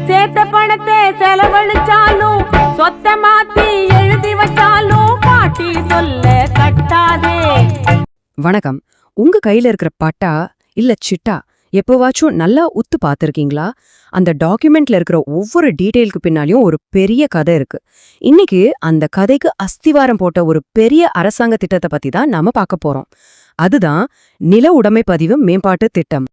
சேர்த்த பணத்தை செலவழிச்சாலும் சொத்த மாத்தி எழுதி வச்சாலும் பாட்டி சொல்ல கட்டாதே. வணக்கம். உங்க கையில இருக்கிற பட்டா இல்ல சிட்டா எப்போவாச்சும் நல்லா உத்து பார்த்திருக்கீங்களா? அந்த டாக்குமெண்ட்ல இருக்கிற ஒவ்வொரு டீட்டெயிலுக்கு பின்னாலையும் ஒரு பெரிய கதை இருக்கு. இன்னைக்கு அந்த கதைக்கு அஸ்திவாரம் போட்ட ஒரு பெரிய அரசாங்க திட்டத்தை பத்தி தான் நாம பார்க்க போறோம். அதுதான் நில உடைமை பதிவு மேம்பாட்டு திட்டம்.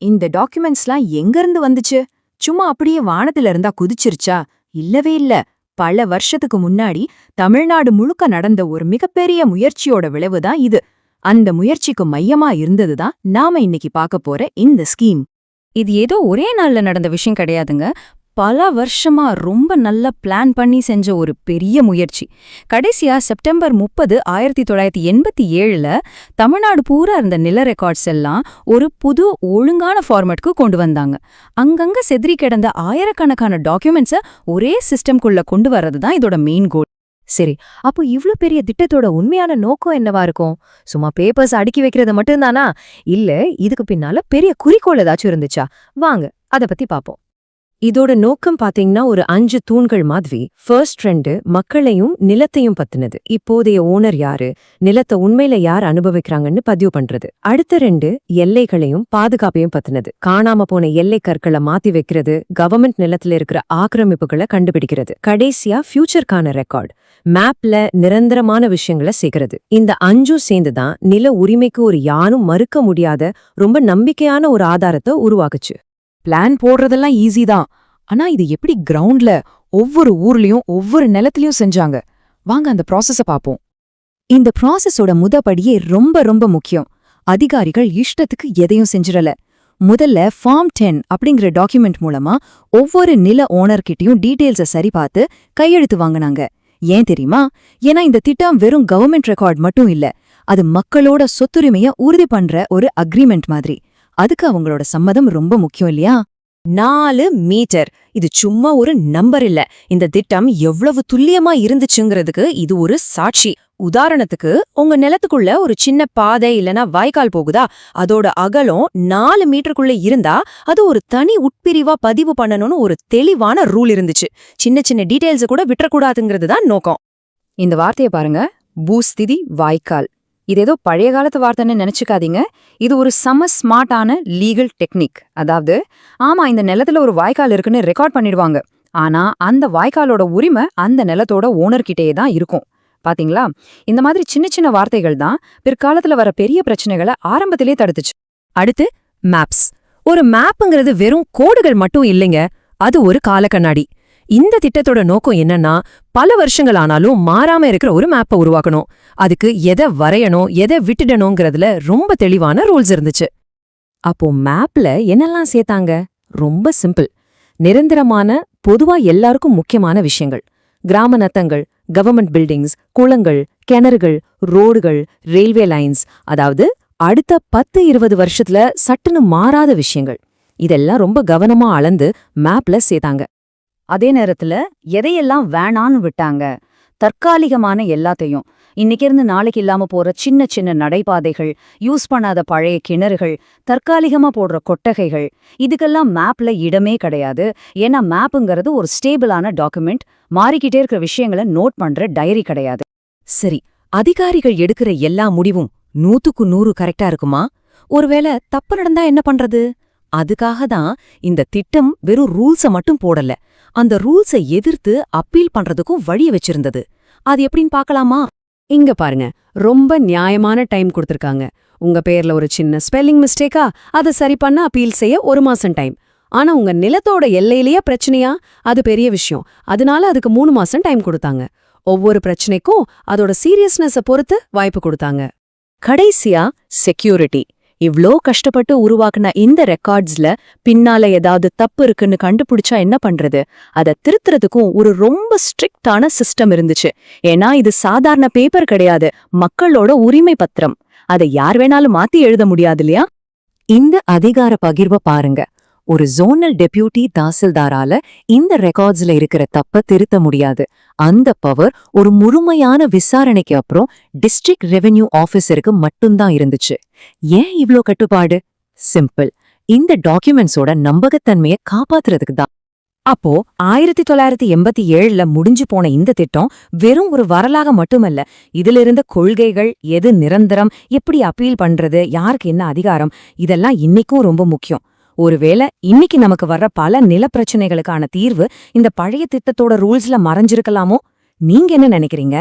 இந்த டாக்குமெண்ட்ஸ்லாம் எங்கிருந்து வந்துச்சு? சும்மா அப்படியே வானத்துல இருந்தா குதிச்சிருச்சா? இல்லவே இல்ல. பல வருஷத்துக்கு முன்னாடி தமிழ்நாடு முழுக்க நடந்த ஒரு மிகப்பெரிய முயற்சியோட விளைவுதான் இது. அந்த முயற்சிக்கு மையமா இருந்ததுதான் நாம இன்னைக்கு பார்க்க போற இந்த ஸ்கீம். இது ஏதோ ஒரே நாள்ல நடந்த விஷயம் கிடையாதுங்க. பல வருஷமா ரொம்ப நல்ல பிளான் பண்ணி செஞ்ச ஒரு பெரிய முயற்சி. கடைசியா செப்டம்பர் 30, 1987 தமிழ்நாடு பூரா இருந்த நில ரெக்கார்ட்ஸ் எல்லாம் ஒரு புது ஒழுங்கான ஃபார்மேட்க்கு கொண்டு வந்தாங்க. அங்கங்க செதறி கிடந்த ஆயிரக்கணக்கான டாக்குமெண்ட்ஸை ஒரே சிஸ்டம்குள்ள கொண்டு வர்றதுதான் இதோட மெயின் கோல். சரி, அப்போ இவ்ளோ பெரிய திட்டத்தோட உண்மையான நோக்கம் என்னவா இருக்கும்? சும்மா பேப்பர்ஸ் அடுக்கி வைக்கிறது மட்டும்தானா? இல்ல இதுக்கு பின்னால பெரிய குறிக்கோள் ஏதாச்சும் இருந்துச்சா? வாங்க அத பத்தி பாப்போம். இதோட நோக்கம் பாத்தீங்கன்னா ஒரு 5 தூண்கள் மாதிரி. ஃபர்ஸ்ட் 2 மக்களையும் நிலத்தையும் பத்தினது. இப்போதைய ஓனர் யாரு, நிலத்தை உண்மையில யார் அனுபவிக்கிறாங்கன்னு பதிவு பண்றது. அடுத்த 2 எல்லைகளையும் பாதுகாப்பையும் பத்தினது. காணாம போன எல்லை கற்களை மாத்தி வைக்கிறது, கவர்மெண்ட் நிலத்துல இருக்கிற ஆக்கிரமிப்புகளை கண்டுபிடிக்கிறது. கடைசியா ஃபியூச்சர்க்கான ரெக்கார்ட், மேப்ல நிரந்தரமான விஷயங்களை சேர்க்கிறது. இந்த 5 சேர்ந்துதான் நில உரிமைக்கு ஒரு யாரும் மறுக்க முடியாத ரொம்ப நம்பிக்கையான ஒரு ஆதாரத்தை உருவாக்குச்சு. பிளான் போடுறதெல்லாம் ஈஸி தான். ஆனா இது எப்படி கிரவுண்ட்ல ஒவ்வொரு ஊர்லயும் ஒவ்வொரு நிலத்திலயும் செஞ்சாங்க? வாங்க அந்த ப்ராசஸ பாப்போம். இந்த ப்ராசஸோட முதபடியே ரொம்ப ரொம்ப முக்கியம். அதிகாரிகள் இஷ்டத்துக்கு எதையும் செஞ்சிடல. முதல்ல ஃபார்ம் 10 அப்படிங்கிற டாக்குமெண்ட் மூலமா ஒவ்வொரு நில ஓனர்கிட்டயும் டீட்டெயில்ஸை சரி பார்த்து கையெழுத்து வாங்கினாங்க. ஏன் தெரியுமா? ஏன்னா இந்த திட்டம் வெறும் கவர்மெண்ட் ரெக்கார்ட் மட்டும் இல்ல, அது மக்களோட சொத்துரிமைய உறுதி பண்ற ஒரு அக்ரிமெண்ட் மாதிரி. அதுக்கு அவங்களோட சம்மதம் ரொம்ப முக்கியம் இல்லையா? 4 மீட்டர். இது சும்மா ஒரு நம்பர் இல்ல. இந்த திட்டம் எவ்வளவு துல்லியமா இருந்துச்சுங்கிறதுக்கு இது ஒரு சாட்சி. உதாரணத்துக்கு, உங்க நிலத்துக்குள்ள ஒரு சின்ன பாதை இல்லனா வாய்க்கால் போகுதா, அதோட அகலம் 4 மீட்டருக்குள்ள இருந்தா அது ஒரு தனி உட்பிரிவா பதிவு பண்ணணும்னு ஒரு தெளிவான ரூல் இருந்துச்சு. சின்ன சின்ன டீடைல்ஸ் கூட விட்டுறக்கூடாதுங்கிறது தான் நோக்கம். இந்த வார்த்தையை பாருங்க, பூஸ்திதி வாய்க்கால். இது ஏதோ பழைய காலத்து வார்த்தைன்னு நினைச்சுக்காதீங்க. இது ஒரு ஸ்மார்ட்டான லீகல் டெக்னிக். அதாவது, ஆமா இந்த நிலத்துல ஒரு வாய்க்கால் இருக்குன்னு ரெக்கார்ட் பண்ணிடுவாங்க. ஆனா அந்த வாய்க்காலோட உரிமை அந்த நிலத்தோட ஓனர்கிட்டயே தான் இருக்கும். பாத்தீங்களா? இந்த மாதிரி சின்ன சின்ன வார்த்தைகள் தான் பிற்காலத்துல வர பெரிய பிரச்சனைகளை ஆரம்பத்திலே தடுத்துச்சு. அடுத்து மேப்ஸ். ஒரு மேப்புங்கிறது வெறும் கோடுகள் மட்டும் இல்லைங்க, அது ஒரு காலக்கண்ணாடி. இந்த திட்டத்தோட நோக்கம் என்னன்னா, பல வருஷங்கள் ஆனாலும் மாறாம இருக்கிற ஒரு மேப்பை உருவாக்கணும். அதுக்கு எதை வரையணும், எதை விட்டுடணுங்கிறதுல ரொம்ப தெளிவான ரூல்ஸ் இருந்துச்சு. அப்போ மேப்ல என்னெல்லாம் சேர்த்தாங்க? ரொம்ப சிம்பிள். நிரந்தரமான, பொதுவா எல்லாருக்கும் முக்கியமான விஷயங்கள். கிராம நத்தங்கள், கவர்மெண்ட் பில்டிங்ஸ், குளங்கள், கிணறுகள், ரோடுகள், ரயில்வே லைன்ஸ், அதாவது அடுத்த 10-20 வருஷத்துல சட்டுன்னு மாறாத விஷயங்கள். இதெல்லாம் ரொம்ப கவனமா அளந்து மேப்ல சேர்த்தாங்க. அதே நேரத்துல எதையெல்லாம் வேணான்னு விட்டாங்க? தற்காலிகமான எல்லாத்தையும், இன்னைக்கு இருந்து நாளைக்கு இல்லாம போற சின்ன சின்ன நடைபாதைகள், யூஸ் பண்ணாத பழைய கிணறுகள், தற்காலிகமா போடுற கொட்டகைகள், இதுக்கெல்லாம் மேப்ல இடமே கிடையாது. ஏன்னா மேப்புங்கிறது ஒரு ஸ்டேபிளான டாக்குமெண்ட், மாறிக்கிட்டே இருக்கிற விஷயங்களை நோட் பண்ற டைரி கிடையாது. சரி, அதிகாரிகள் எடுக்கிற எல்லா முடிவும் 100க்கு 100 கரெக்டா இருக்குமா? ஒருவேளை தப்பு நடந்தா என்ன பண்றது? அதுக்காக தான் இந்த திட்டம் வெறும் ரூல்ஸ மட்டும் போடல, அந்த ரூல்ஸை எதிர்த்து அப்பீல் பண்றதுக்கும் வழிய வச்சிருந்தது. அது எப்படின்னு பார்க்கலாமா? இங்க பாருங்க, ரொம்ப நியாயமான டைம் கொடுத்திருக்காங்க. உங்க பேர்ல ஒரு சின்ன ஸ்பெல்லிங் மிஸ்டேக்கா, அதை சரி பண்ண அப்பீல் செய்ய 1 மாசம் டைம். ஆனா உங்க நிலத்தோட எல்லையிலேயே பிரச்சனையா, அது பெரிய விஷயம். அதனால அதுக்கு 3 மாசம் டைம் கொடுத்தாங்க. ஒவ்வொரு பிரச்சனைக்கும் அதோட சீரியஸ்னஸை பொறுத்து வாய்ப்பு கொடுத்தாங்க. கடைசியா செக்யூரிட்டி. இவ்ளோ கஷ்டப்பட்டு உருவாக்குன இந்த ரெக்கார்ட்ஸ்ல பின்னால ஏதாவது தப்பு இருக்குன்னு கண்டுபிடிச்சா என்ன பண்றது? அதை திருத்துறதுக்கும் ஒரு ரொம்ப ஸ்ட்ரிக்டான சிஸ்டம் இருந்துச்சு. ஏன்னா இது சாதாரண பேப்பர் கிடையாது, மக்களோட உரிமை பத்திரம். அதை யார் வேணாலும் மாத்தி எழுத முடியாது இல்லையா? இந்த அதிகார பகிர்வை பாருங்க. ஒரு ஜோனல் டெபியூட்டி தாசில்தாரால இந்த ரெக்கார்ட்ஸ்ல இருக்கிற தப்ப திருத்த முடியாது. அந்த பவர் ஒரு முழுமையான விசாரணைக்கு அப்புறம் டிஸ்ட்ரிக்ட் ரெவென்யூ ஆபீசருக்கு மட்டும்தான் இருந்துச்சு. ஏன் இவ்ளோ கட்டுப்பாடு? சிம்பிள், இந்த டாக்குமெண்ட்ஸோட நம்பகத்தன்மையை காப்பாத்துறதுக்கு தான். அப்போ 1987ல முடிஞ்சு போன இந்த திட்டம் வெறும் ஒரு வரலாக மட்டுமல்ல, இதிலிருந்த கொள்கைகள், எது நிரந்தரம், எப்படி அப்பீல் பண்றது, யாருக்கு என்ன அதிகாரம், இதெல்லாம் இன்னைக்கும் ரொம்ப முக்கியம். ஒருவேளை இன்னைக்கு நமக்கு வர்ற பல நிலப்பிரச்சனைகளுக்கான தீர்வு இந்த பழைய திட்டத்தோட ரூல்ஸ்ல மறைஞ்சிருக்கலாமோ? நீங்க என்ன நினைக்கிறீங்க?